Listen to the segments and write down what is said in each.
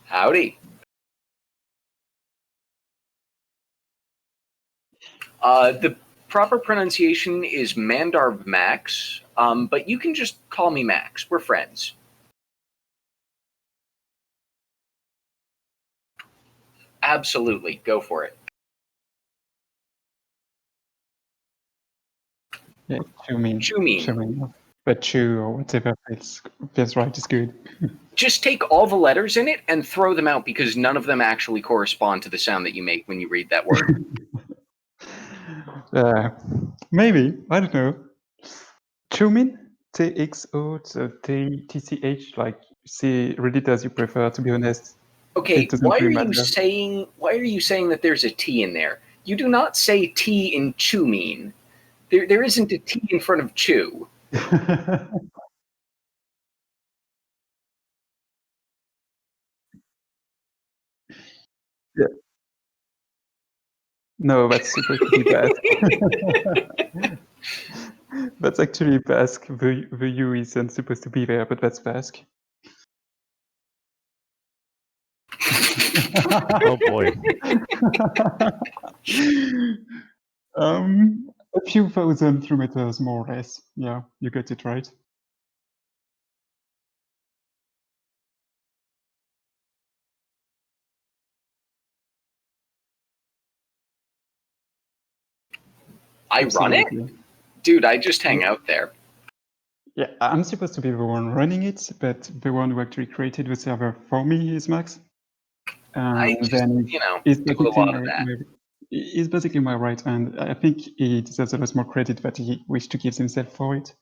Howdy. The proper pronunciation is Mandarv Max, but you can just call me Max. We're friends. Absolutely. Go for it. Yeah, Chumin. Chumin. But Chu or whatever feels right is good. Just take all the letters in it and throw them out because none of them actually correspond to the sound that you make when you read that word. Maybe. I don't know. Chumin? TXO-TCH, like, read it as you prefer, to be honest. Okay, It doesn't why really are you matter. saying that there's a T in there? You do not say T in Chumin. There isn't a T in front of Chu. Yeah. No, that's supposed to be Basque. That's actually Basque. The U isn't supposed to be there, but that's Basque. Oh boy. A few thousand kilometers, more or less. Yeah, you got it right. Ironic? Absolutely. Dude, I just hang out there. Yeah, I'm supposed to be the one running it, but the one who actually created the server for me is Max. I just, Then do a lot of that. he's basically my right hand. I think he deserves a lot more credit that he wished to give himself for it.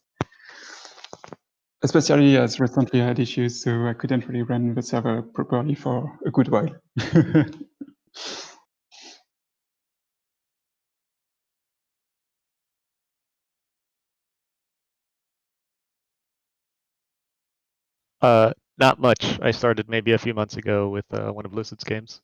Especially as recently I had issues, so I couldn't really run the server properly for a good while. Not much. I started maybe a few months ago with one of Lucid's games.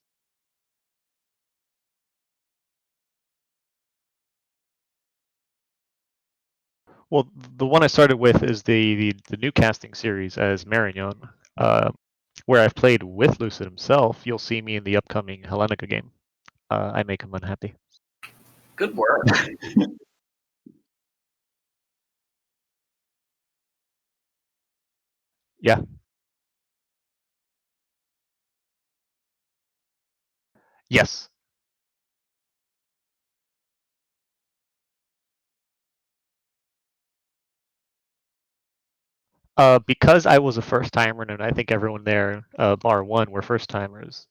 Well, the one I started with is the new casting series as Marignon, where I've played with Lucid himself. You'll see me in the upcoming Hellenica game. I make him unhappy. Good work. Yeah. Yes. Because I was a first timer, and I think everyone there, bar one, were first timers.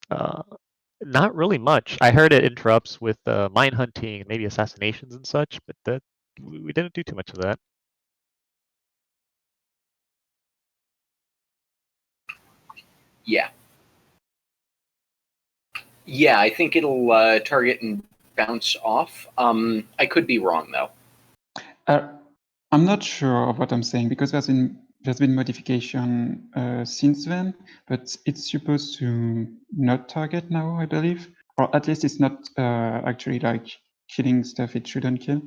Not really much. I heard it interrupts with mine hunting, maybe assassinations and such, but that we didn't do too much of that. Yeah. Yeah, I think it'll target and bounce off. I could be wrong though. I'm not sure of what I'm saying because there's been modification since then, but it's supposed to not target now, I believe, or at least it's not actually like killing stuff it shouldn't kill.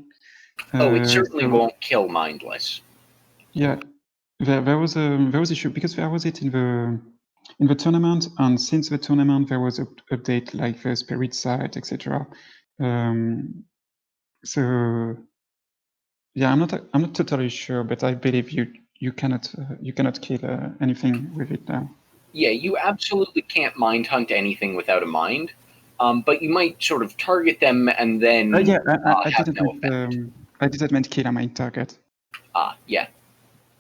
It certainly won't kill mindless. Yeah, there was issue because there was it in the tournament, and since the tournament there was a update like the spirit site, etc. So yeah, I'm not totally sure, but I believe you cannot kill anything with it now. Yeah, you absolutely can't mind hunt anything without a mind. But you might sort of target them and then Yeah, I have didn't no mean, effect. I didn't mean kill a main target. Yeah.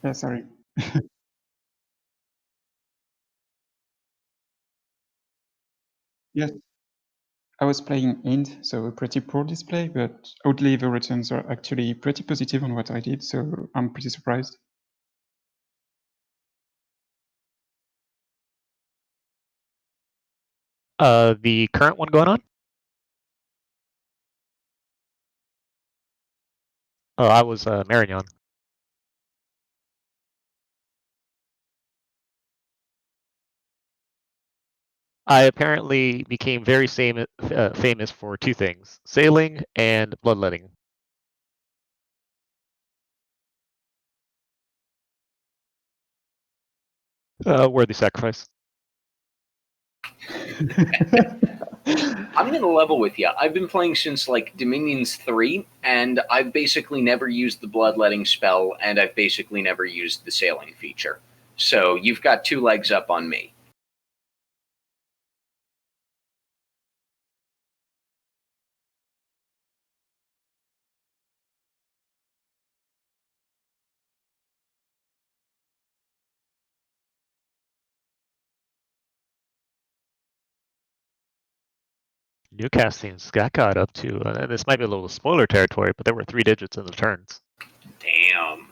Yeah, sorry. Yes, I was playing Int, so a pretty poor display, but oddly the returns are actually pretty positive on what I did, so I'm pretty surprised. The current one going on? Oh, I was Marignon. I apparently became very famous for two things: sailing and bloodletting. Worthy sacrifice. I'm going to level with you. I've been playing since like Dominions 3, and I've basically never used the bloodletting spell, and I've basically never used the sailing feature. So you've got 2 legs up on me. Newcasting got got up to, and this might be a little spoiler territory, but there were 3 digits in the turns. Damn.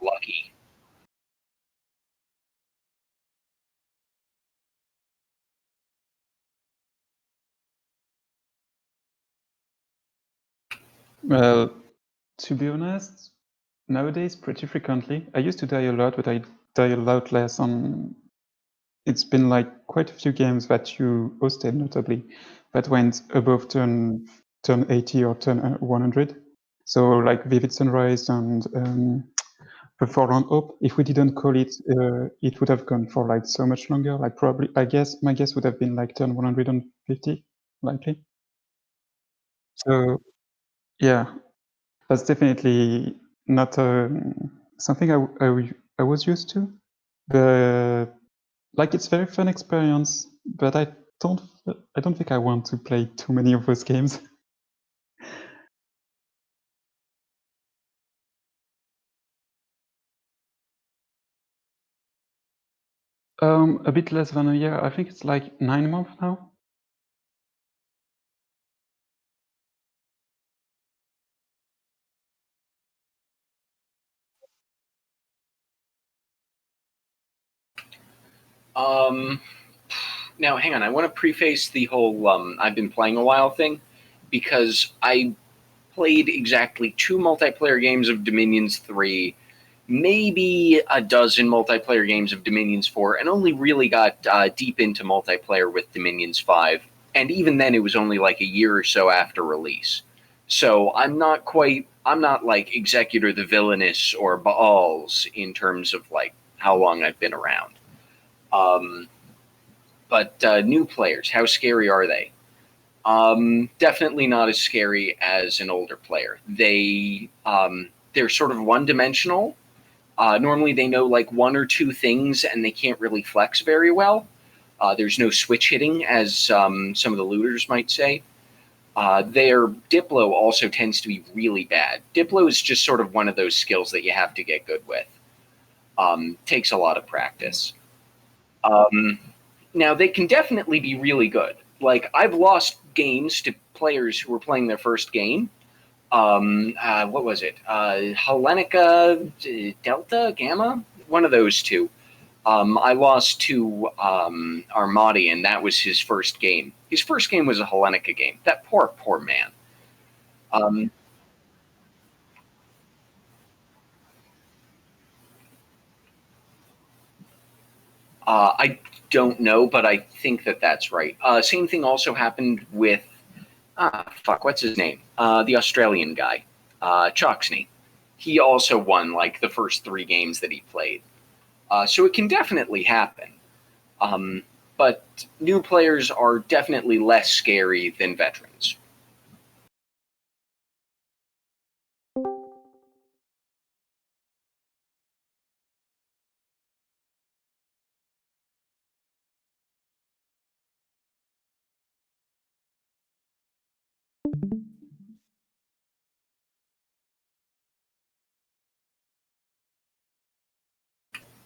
Lucky. Well, to be honest, nowadays pretty frequently. I used to die a lot, but I die a lot less on. It's been like quite a few games that you hosted, notably, that went above turn 80 or turn 100. So like Vivid Sunrise and the Forlorn Hope. If we didn't call it, it would have gone for like so much longer. Like probably, I guess my guess would have been like turn 150, likely. So yeah, that's definitely not something I was used to. But like it's very fun experience. But I don't think I want to play too many of those games. A bit less than a year. I think it's like 9 months now. Now, hang on. I want to preface the whole I've been playing a while thing, because I played exactly 2 multiplayer games of Dominions 3, maybe a dozen multiplayer games of Dominions 4, and only really got deep into multiplayer with Dominions 5. And even then, it was only like a year or so after release. So I'm not like Executor the Villainous or Baals in terms of like how long I've been around. Um, but new players, how scary are they? Definitely not as scary as an older player. They're sort of one dimensional. Normally, they know like 1 or 2 things, and they can't really flex very well. There's no switch hitting, as some of the looters might say. Their Diplo also tends to be really bad. Diplo is just sort of one of those skills that you have to get good with. Takes a lot of practice. Um, Now, they can definitely be really good. Like, I've lost games to players who were playing their first game. What was it? Hellenica, Delta, Gamma? One of those 2. I lost to Armadi, and that was his first game. His first game was a Hellenica game. That poor man. Um, I don't know, but I think that that's right. Same thing also happened with what's his name? The Australian guy, Choxney. He also won like the first 3 games that he played. So it can definitely happen. But new players are definitely less scary than veterans.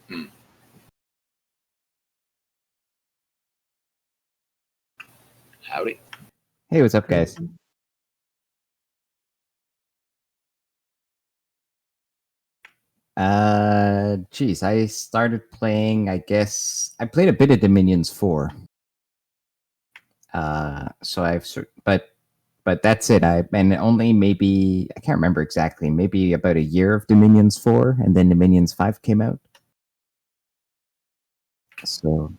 Hmm. Howdy. Hey, what's up, guys? Geez, I started playing, I guess I played a bit of Dominions 4. So but that's it. And only maybe, I can't remember exactly, maybe about a year of Dominions 4, and then Dominions 5 came out. So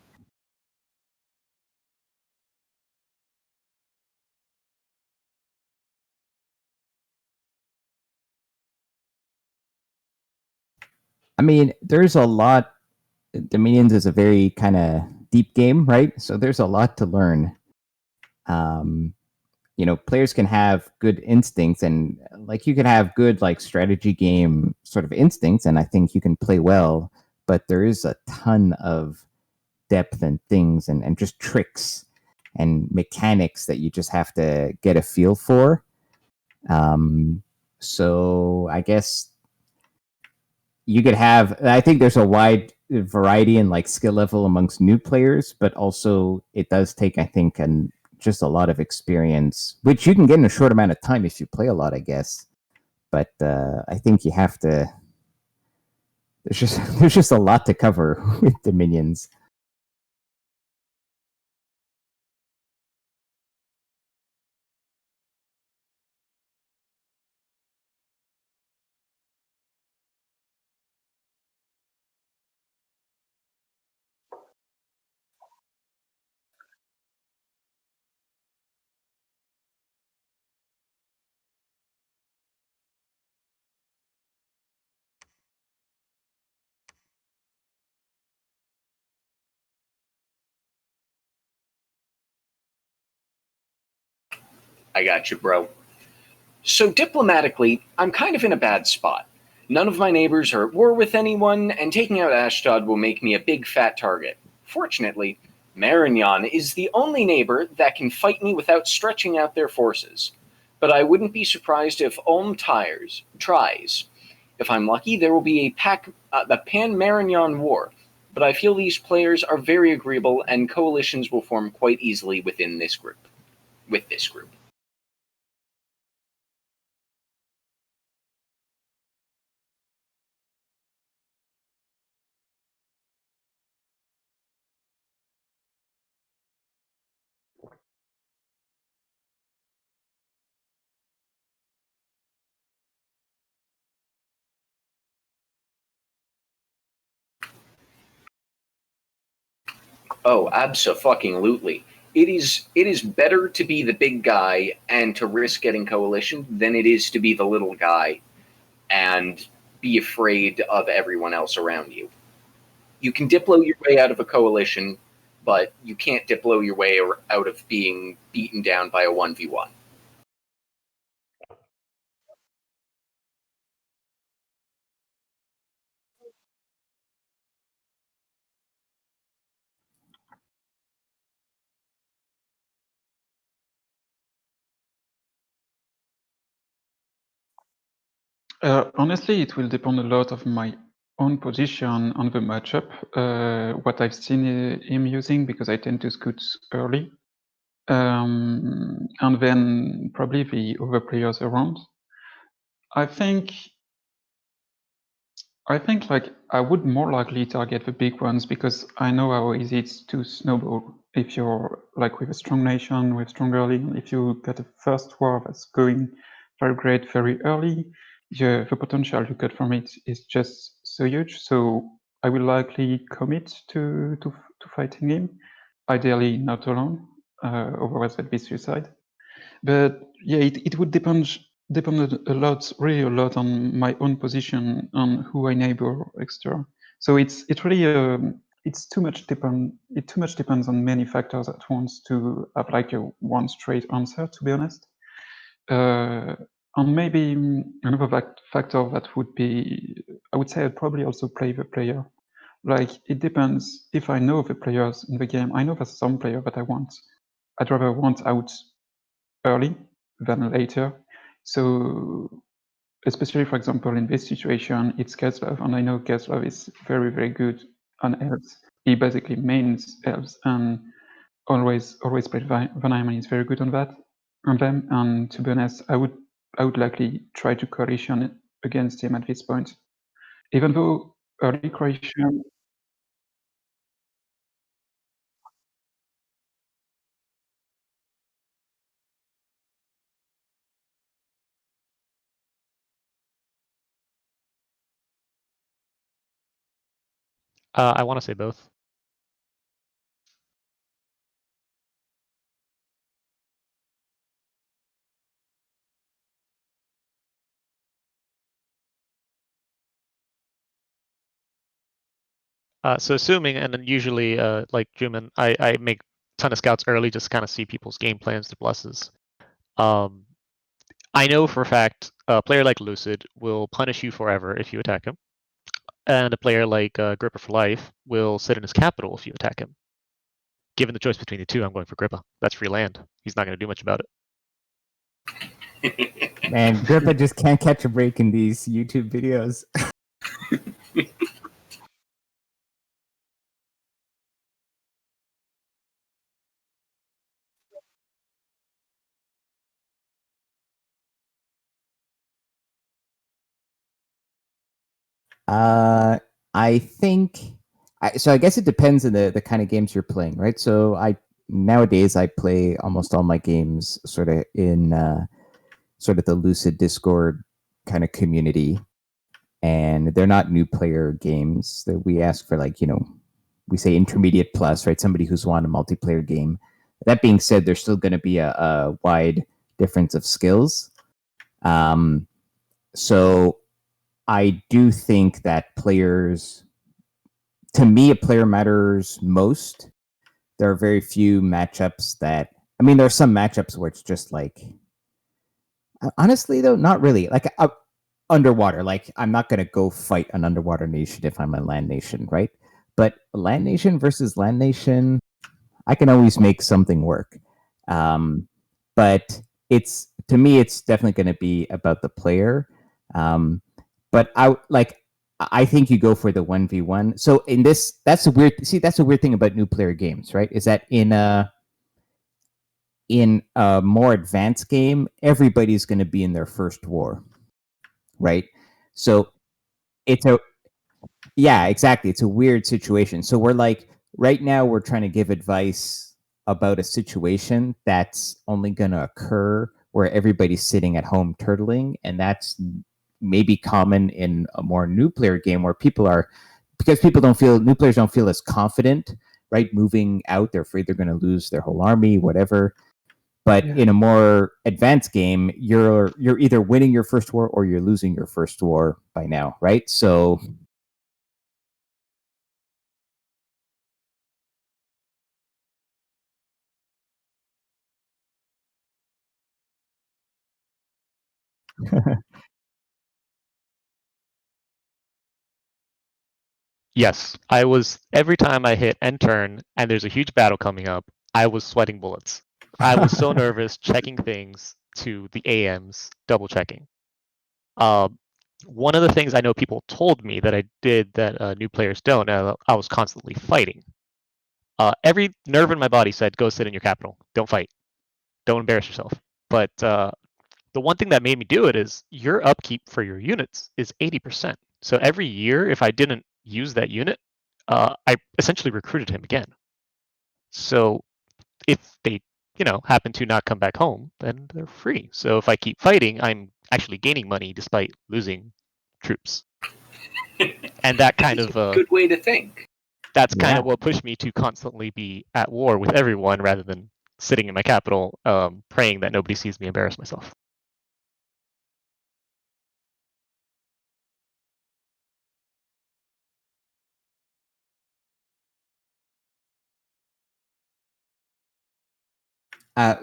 I mean, there's a lot. Dominions is a very kind of deep game, right? So there's a lot to learn. Players can have good instincts, and like you can have good like strategy game sort of instincts, and I think you can play well. But there is a ton of depth and things, and just tricks and mechanics that you just have to get a feel for. So I guess you could have. I think there's a wide variety in like skill level amongst new players, but also it does take, I think, just a lot of experience, which you can get in a short amount of time if you play a lot, I guess. But I think you have to. There's just a lot to cover with Dominions. I got you, bro. So diplomatically, I'm kind of in a bad spot. None of my neighbors are at war with anyone, and taking out Ashdod will make me a big fat target. Fortunately, Marignan is the only neighbor that can fight me without stretching out their forces. But I wouldn't be surprised if Ulm tries. If I'm lucky, there will be the Pan-Marignan War, but I feel these players are very agreeable and coalitions will form quite easily with this group. Oh, abso-fucking-lutely. It is better to be the big guy and to risk getting coalition than it is to be the little guy and be afraid of everyone else around you. You can Diplo your way out of a coalition, but you can't Diplo your way out of being beaten down by a 1v1. Honestly, it will depend a lot of my own position on the matchup, what I've seen him using, because I tend to scoot early, and then probably the other players around. I think like I would more likely target the big ones because I know how easy it's to snowball if you're like with a strong nation, with strong early. If you get a first war that's going very great very early, the potential you get from it is just so huge. So I will likely commit to fighting him, ideally not alone, otherwise that'd be suicide. But yeah, it would depend a lot, really a lot on my own position, on who I neighbor, etc. So it really it's too much depends on many factors at once to have like a one straight answer, to be honest. And maybe another factor that would be, I would say I'd probably also play the player. Like it depends if I know the players in the game. I know there's some player that I'd rather want out early than later. So especially, for example, in this situation, it's Keslov, and I know Keslov is very, very good on elves. He basically mains elves and always played Vanaheim, and he's very good on them. And to be honest, I would likely try to coalition against him at this point, even though early coalition. I want to say both. So assuming, and then usually, like Juman, I make a ton of scouts early just to kind of see people's game plans, their blesses. I know for a fact a player like Lucid will punish you forever if you attack him, and a player like Gripper for Life will sit in his capital if you attack him. Given the choice between the two, I'm going for Grippa. That's free land. He's not going to do much about it. Man, Grippa just can't catch a break in these YouTube videos. I think so. I guess it depends on the kind of games you're playing, right? So nowadays I play almost all my games sort of in sort of the Lucid Discord kind of community, and they're not new player games. That we ask for, like, we say intermediate plus, right? Somebody who's won a multiplayer game. That being said, there's still going to be a wide difference of skills. So I do think that players, to me, a player matters most. There are very few matchups that, I mean, there are some matchups where it's just like, honestly though, not really. Like underwater, like I'm not going to go fight an underwater nation if I'm a land nation, right? But land nation versus land nation, I can always make something work. But to me, it's definitely going to be about the player. But I think you go for the 1v1. So in this, that's a weird thing about new player games, right? Is that in a more advanced game, everybody's going to be in their first war, right? So yeah, exactly. It's a weird situation. So we're like, right now we're trying to give advice about a situation that's only going to occur where everybody's sitting at home turtling, and that's maybe common in a more new player game where because new players don't feel as confident, right? Moving out, they're afraid they're going to lose their whole army, whatever. But in a more advanced game, you're either winning your first war or you're losing your first war by now, right? So Yes, every time I hit end turn and there's a huge battle coming up, I was sweating bullets. I was so nervous checking things to the AMs, double checking. One of the things I know people told me that I did that new players don't, I was constantly fighting. Every nerve in my body said, go sit in your capital. Don't fight. Don't embarrass yourself. But the one thing that made me do it is your upkeep for your units is 80%. So every year, if I didn't use that unit, I essentially recruited him again. So if they, happen to not come back home, then they're free. So if I keep fighting, I'm actually gaining money despite losing troops. And that kind of a good way to think. That's kind of what pushed me to constantly be at war with everyone rather than sitting in my capital, praying that nobody sees me embarrass myself.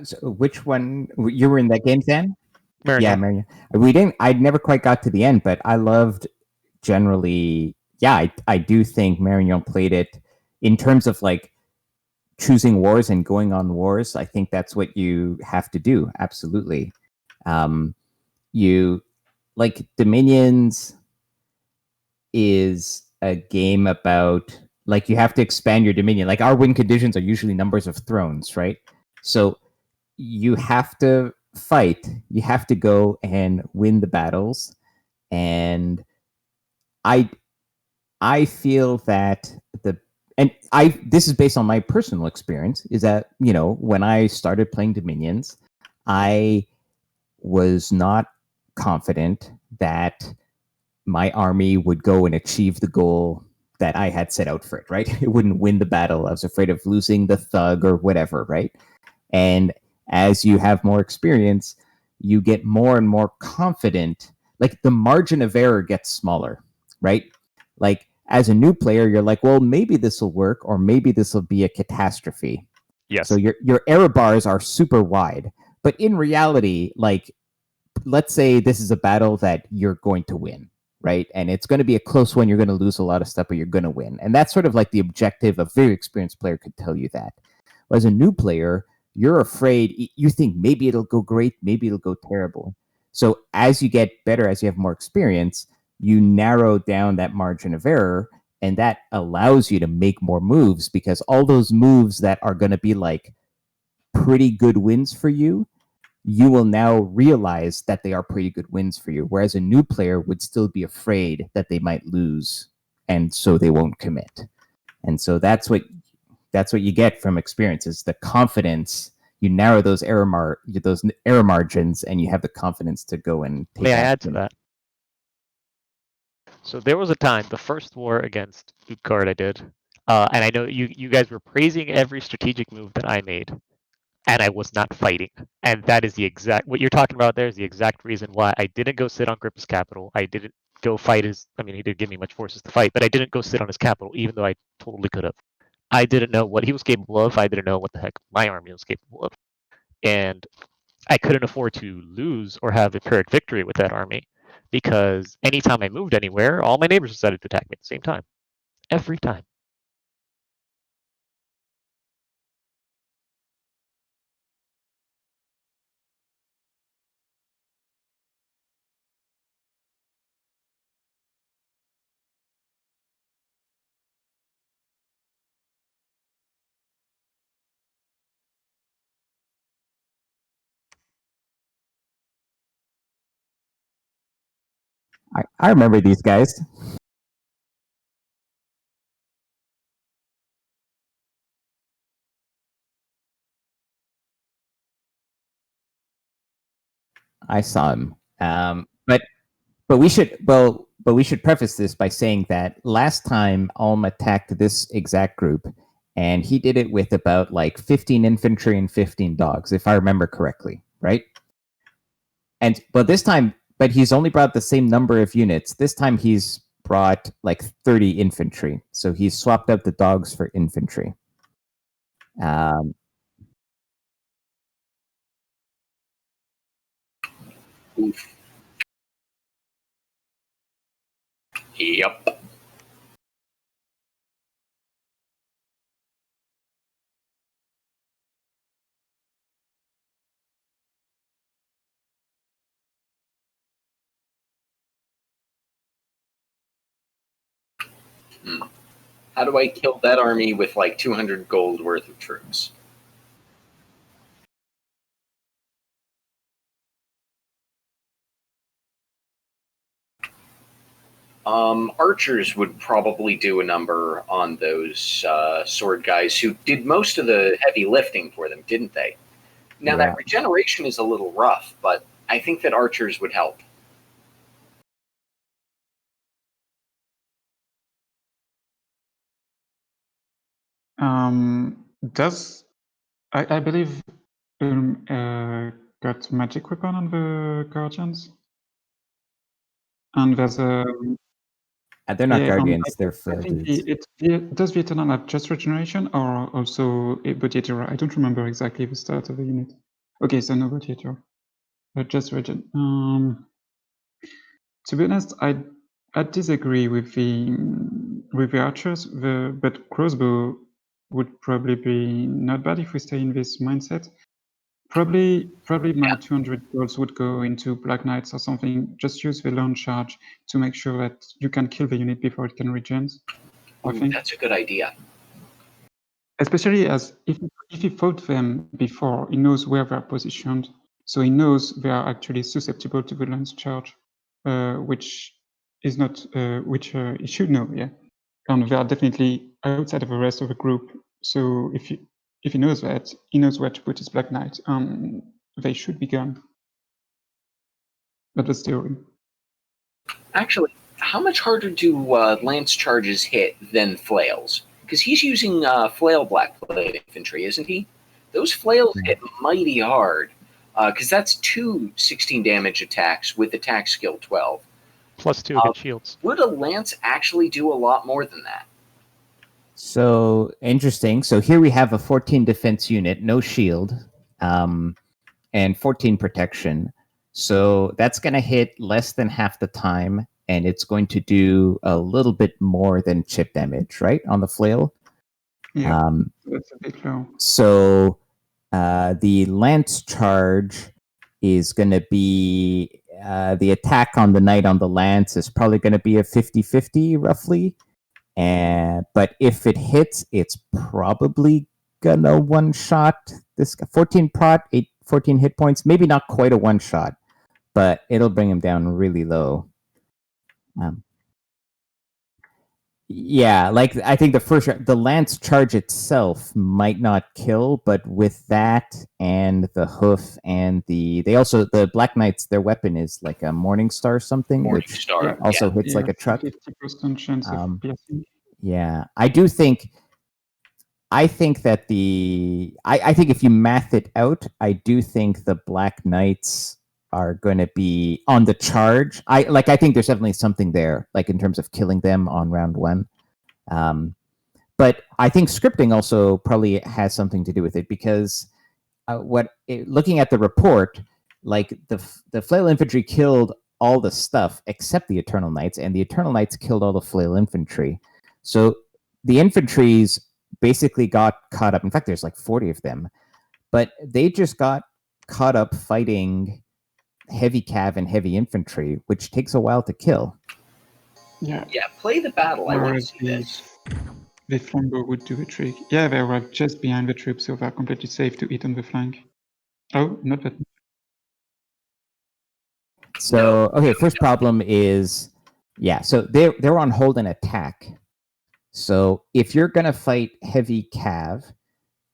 So which one you were in that game, Dan? Marignan. Yeah, Marignan. I never quite got to the end, but I loved generally. Yeah, I do think Marignan played it in terms of like choosing wars and going on wars. I think that's what you have to do. Absolutely. You like Dominions is a game about, like, you have to expand your dominion. Like, our win conditions are usually numbers of thrones, right? So you have to fight. You have to go and win the battles. And I feel that this is based on my personal experience, is that, when I started playing Dominions, I was not confident that my army would go and achieve the goal that I had set out for it, right? It wouldn't win the battle. I was afraid of losing the thug or whatever, right? And as you have more experience, you get more and more confident. Like, the margin of error gets smaller, right? Like, as a new player, you're like, well, maybe this will work, or maybe this will be a catastrophe. Yes. So your error bars are super wide. But in reality, like, let's say this is a battle that you're going to win, right? And it's going to be a close one. You're going to lose a lot of stuff, but you're going to win. And that's sort of like the objective. A very experienced player could tell you that. But as a new player, you're afraid. You think maybe it'll go great, maybe it'll go terrible. So as you get better, as you have more experience, you narrow down that margin of error, and that allows you to make more moves, because all those moves that are going to be like pretty good wins for you, you will now realize that they are pretty good wins for you. Whereas a new player would still be afraid that they might lose, and so they won't commit. And so that's what you get from experience, is the confidence. You narrow those error margins, and you have the confidence to go and take May I add to action. that? So there was a time, the first war against Utgard I did, and I know you guys were praising every strategic move that I made, and I was not fighting. And that is what you're talking about there is the exact reason why I didn't go sit on Grippa's capital. I didn't go fight he didn't give me much forces to fight, but I didn't go sit on his capital, even though I totally could have. I didn't know what he was capable of. I didn't know what the heck my army was capable of. And I couldn't afford to lose or have a Pyrrhic victory with that army, because anytime I moved anywhere, all my neighbors decided to attack me at the same time. Every time. I remember these guys. I saw him. But we should preface this by saying that last time Ulm attacked this exact group, and he did it with about like 15 infantry and 15 dogs, if I remember correctly, right? But he's only brought the same number of units. This time he's brought like 30 infantry, so he's swapped out the dogs for infantry. Oof. Yep. How do I kill that army with like 200 gold worth of troops? Archers would probably do a number on those sword guys who did most of the heavy lifting for them, didn't they? Now, that regeneration is a little rough, but I think that archers would help. I believe got magic weapon on the guardians, and there's a they're not guardians; they're I think dudes. does the Eternal have just regeneration or also a Gladiator? I don't remember exactly the start of the unit. Okay, so no Gladiator, but just regen. To be honest, I disagree with the archers. But crossbow would probably be not bad if we stay in this mindset. Probably my 200 golds would go into Black Knights or something. Just use the launch charge to make sure that you can kill the unit before it can regen. I think that's a good idea. Especially as if he fought them before, he knows where they're positioned. So he knows they are actually susceptible to the lance charge, which is not, which he should know, yeah. And they are definitely outside of the rest of the group. So if he knows that, he knows where to put his Black Knight, and they should be gone. But that's theory. Actually, how much harder do lance charges hit than flails? Because he's using flail blackblade infantry, isn't he? Those flails hit mighty hard. Because that's two 16 damage attacks with attack skill 12. +2 against shields. Would a lance actually do a lot more than that? So interesting. So here we have a 14 defense unit, no shield, and 14 protection. So that's going to hit less than half the time, and it's going to do a little bit more than chip damage, right, on the flail. Yeah, that's a bit low. So the lance charge is going to be the attack on the knight on the lance is probably going to be a 50-50 roughly. But if it hits, it's probably gonna one shot this 14 prot, 14 hit points. Maybe not quite a one shot, but it'll bring him down really low. Yeah, like I think the lance charge itself might not kill, but with that and the hoof and the Black Knights, their weapon is like a Morning Star something, which Morningstar. also Yeah. hits like a truck. 50% chance of piercing. Yeah, I think that I think if you math it out, I do think the Black Knights are going to be on the charge. I think there's definitely something there, like in terms of killing them on round one. But I think scripting also probably has something to do with it because looking at the report, like the flail infantry killed all the stuff except the Eternal Knights, and the Eternal Knights killed all the flail infantry. So the infantries basically got caught up. In fact, there's like 40 of them, but they just got caught up fighting heavy cav and heavy infantry, which takes a while to kill. Yeah. Yeah, play the battle. I want to Whereas see this. the flambeau would do the trick. Yeah, they were just behind the troops, so they're completely safe to hit on the flank. Oh, not that. So okay, first problem is so they're on hold and attack. So if you're gonna fight heavy cav,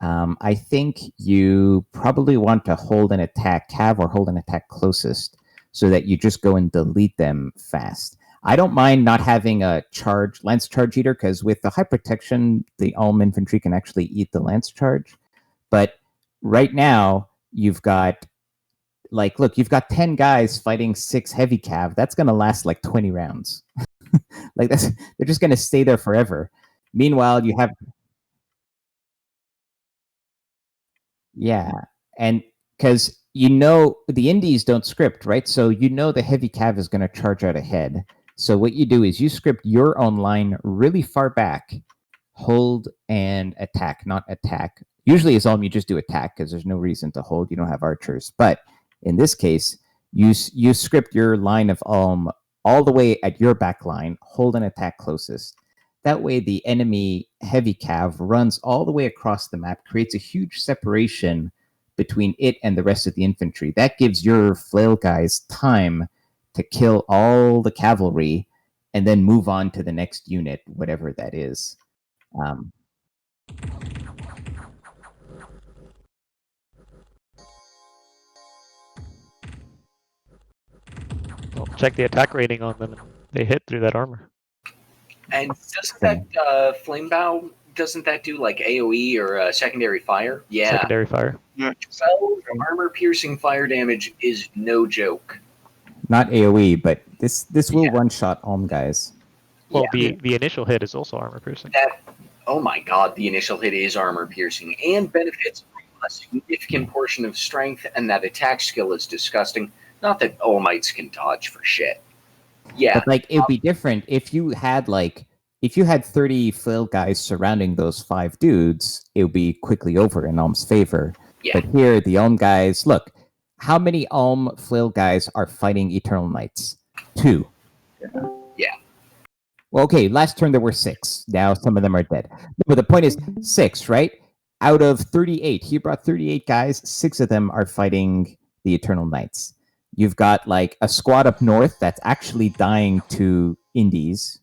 I think you probably want to hold an attack cav or hold an attack closest so that you just go and delete them fast. I don't mind not having a lance charge eater because with the high protection, the Ulm infantry can actually eat the lance charge. But right now, you've got you've got 10 guys fighting 6 heavy cav. That's going to last like 20 rounds. They're just going to stay there forever. Meanwhile, you have and because the indies don't script, right? So the heavy cav is going to charge out ahead. So what you do is you script your own line really far back, hold and attack, not attack. Usually as Ulm, you just do attack because there's no reason to hold. You don't have archers. But in this case, you script your line of Ulm all the way at your back line, hold and attack closest. That way the enemy heavy cav runs all the way across the map, creates a huge separation between it and the rest of the infantry. That gives your flail guys time to kill all the cavalry and then move on to the next unit, whatever that is. Well, check the attack rating on them. They hit through that armor. And doesn't that flame bow? Doesn't that do like AOE or secondary fire? Yeah. Secondary fire. 12 armor piercing fire damage is no joke. Not AOE, but this will one shot Ulm guys. Well, the initial hit is also armor piercing. Oh my god, the initial hit is armor piercing and benefits from a significant portion of strength, and that attack skill is disgusting. Not that Ulmites can dodge for shit. Yeah. But it would be different if you had 30 flail guys surrounding those 5 dudes, it would be quickly over in Ulm's favor. Yeah. But here, the Ulm guys, look, how many Ulm flail guys are fighting Eternal Knights? 2. Yeah. Well, okay, last turn there were 6. Now some of them are dead. But the point is 6, right? Out of 38, he brought 38 guys, 6 of them are fighting the Eternal Knights. You've got a squad up north that's actually dying to indies,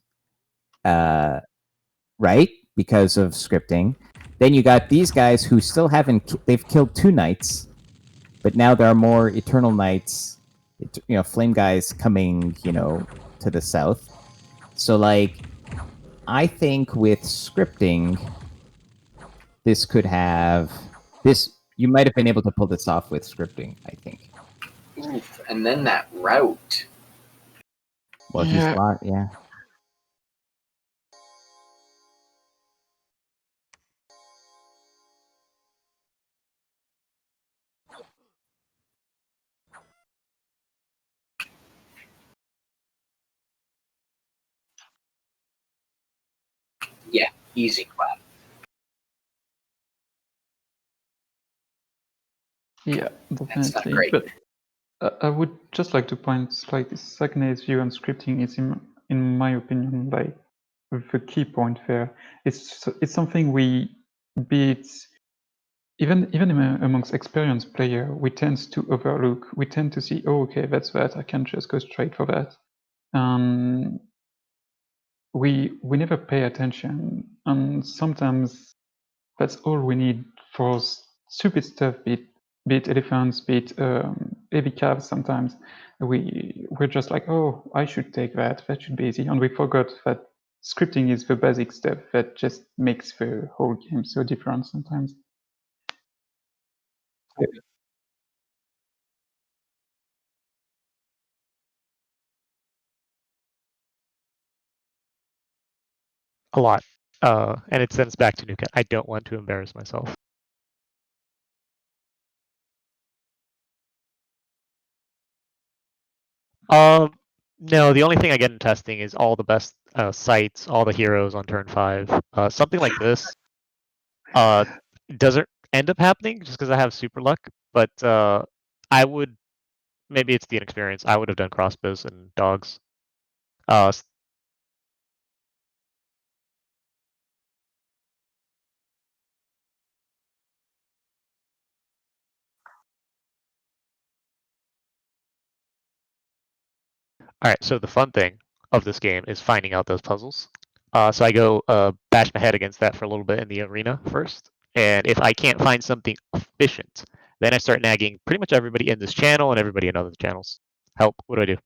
right? Because of scripting. Then you got these guys who still they've killed 2 knights, but now there are more Eternal Knights, flame guys coming, to the south. So I think with scripting, you might have been able to pull this off with scripting, I think. Oof, and then that route. Well, he's locked. Yeah. Yeah, easy clap. Yeah, That's not definitely. great. But I would just like to point, like, Sagney's view on scripting is, in my opinion, like the key point there. It's something we, be it even amongst experienced player, we tend to overlook. We tend to see, oh, okay, that's that. I can just go straight for that. We never pay attention, and sometimes that's all we need for stupid stuff, be it elephants, be it heavy calves. Sometimes we're just like, oh, I should take that. That should be easy, and we forgot that scripting is the basic stuff that just makes the whole game so different sometimes. A lot. And it sends back to Nuka. I don't want to embarrass myself. No, the only thing I get in testing is all the best sites, all the heroes on turn 5. Something like this doesn't end up happening just because I have super luck, but I would, maybe it's the inexperience, I would have done crossbows and dogs. All right, so the fun thing of this game is finding out those puzzles. So I go bash my head against that for a little bit in the arena first, and if I can't find something efficient, then I start nagging pretty much everybody in this channel and everybody in other channels. Help, what do I do?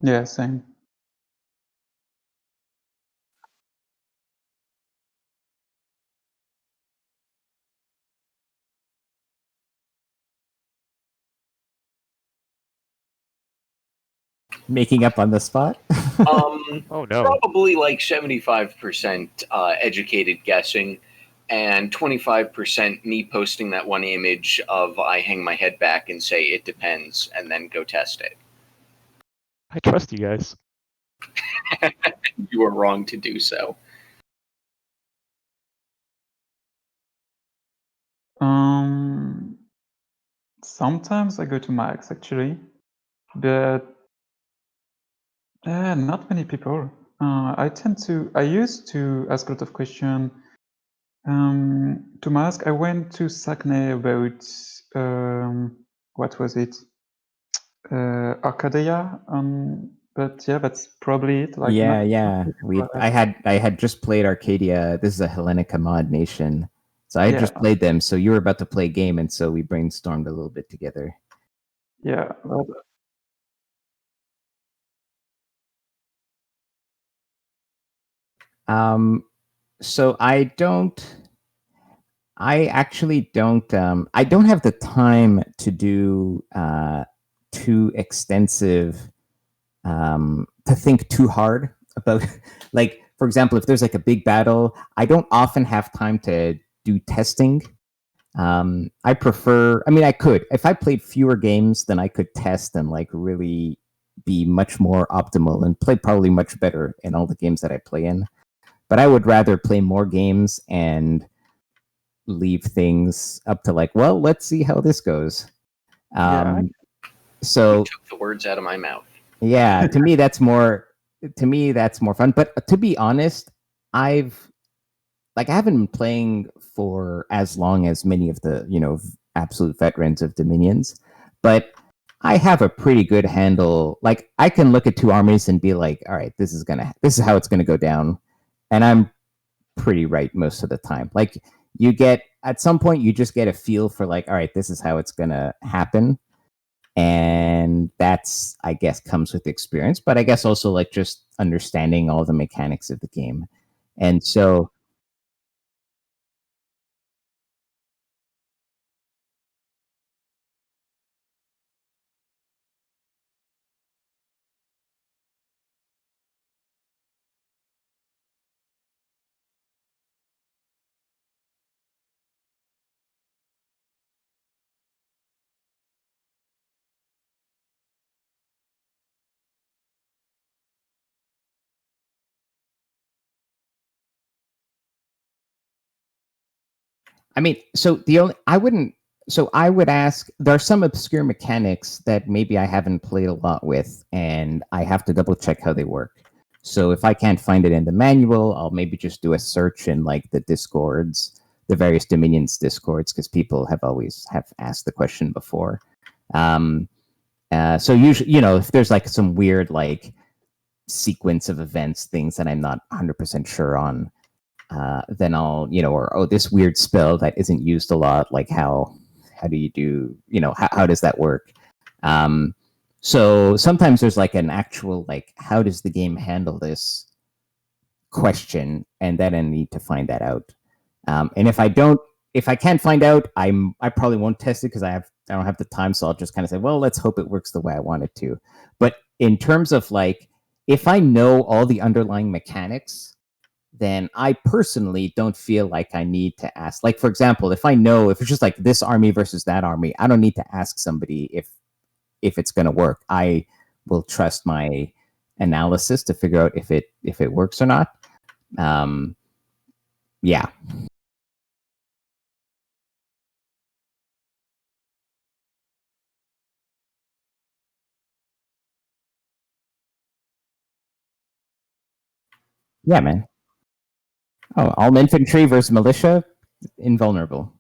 Yeah, same. Making up on the spot. Oh no. Probably like 75% educated guessing, and 25% me posting that one image of I hang my head back and say it depends, and then go test it. I trust you guys. You are wrong to do so. Sometimes I go to max actually, but not many people. I used to ask a lot of questions. To mask, I went to Sackney about what was it? Arcadia. But yeah, that's probably it. Like, yeah, not yeah. I had just played Arcadia. This is a Hellenica mod nation, so I had just played them. So you were about to play a game, and so we brainstormed a little bit together. Yeah. So I actually don't. I don't have the time to do too extensive, to think too hard about. Like, for example, if there's like a big battle, I don't often have time to do testing. I prefer. I mean, I could if I played fewer games, then I could test and like really be much more optimal and play probably much better in all the games that I play in. But I would rather play more games and leave things up to like, well, let's see how this goes. So you took the words out of my mouth. Yeah, to me that's more fun. But to be honest, I haven't been playing for as long as many of the absolute veterans of Dominions, but I have a pretty good handle. Like, I can look at two armies and be like, all right, this is how it's gonna go down, and I'm pretty right most of the time. Like, you get at some point you just get a feel for like, all right, this is how it's gonna happen. And that's, I guess, comes with experience, but I guess also like just understanding all the mechanics of the game. And so I mean, so the only I wouldn't. So I would ask. There are some obscure mechanics that maybe I haven't played a lot with, and I have to double check how they work. So if I can't find it in the manual, I'll maybe just do a search in like the discords, the various Dominions discords, because people have always have asked the question before. So usually, if there's like some weird like sequence of events, things that I'm not 100% sure on, then I'll, or this weird spell that isn't used a lot, like how do you do, how does that work? So sometimes there's like an actual, like, how does the game handle this question? And then I need to find that out. And if I can't find out, I probably won't test it because I don't have the time. So I'll just kind of say, well, let's hope it works the way I want it to. But in terms of like, if I know all the underlying mechanics, then I personally don't feel like I need to ask. Like, for example, if it's just like this army versus that army, I don't need to ask somebody if it's going to work. I will trust my analysis to figure out if it works or not. Yeah. Yeah, man. Oh, all infantry versus militia, invulnerable.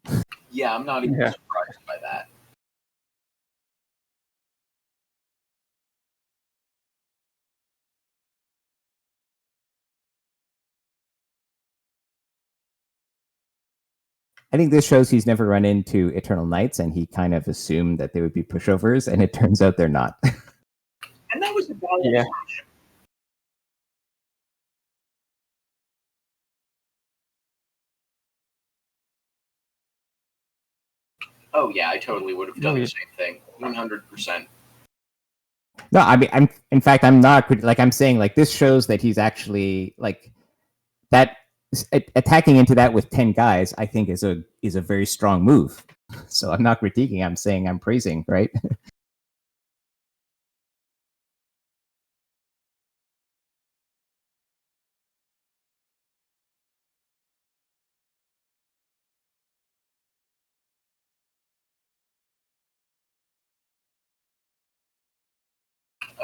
Yeah, I'm not even Yeah. surprised by that. I think this shows he's never run into Eternal Knights, and he kind of assumed that they would be pushovers, and it turns out they're not. And that was a valid Yeah. assumption. Oh yeah, I totally would have done the same thing. 100%. No, I mean, I'm not like, I'm saying like this shows that he's actually like that attacking into that with 10 guys, I think is a very strong move. So I'm not critiquing, I'm saying I'm praising, right?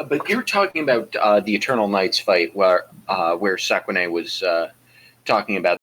But you're talking about the Eternal Knights fight where Sakune was talking about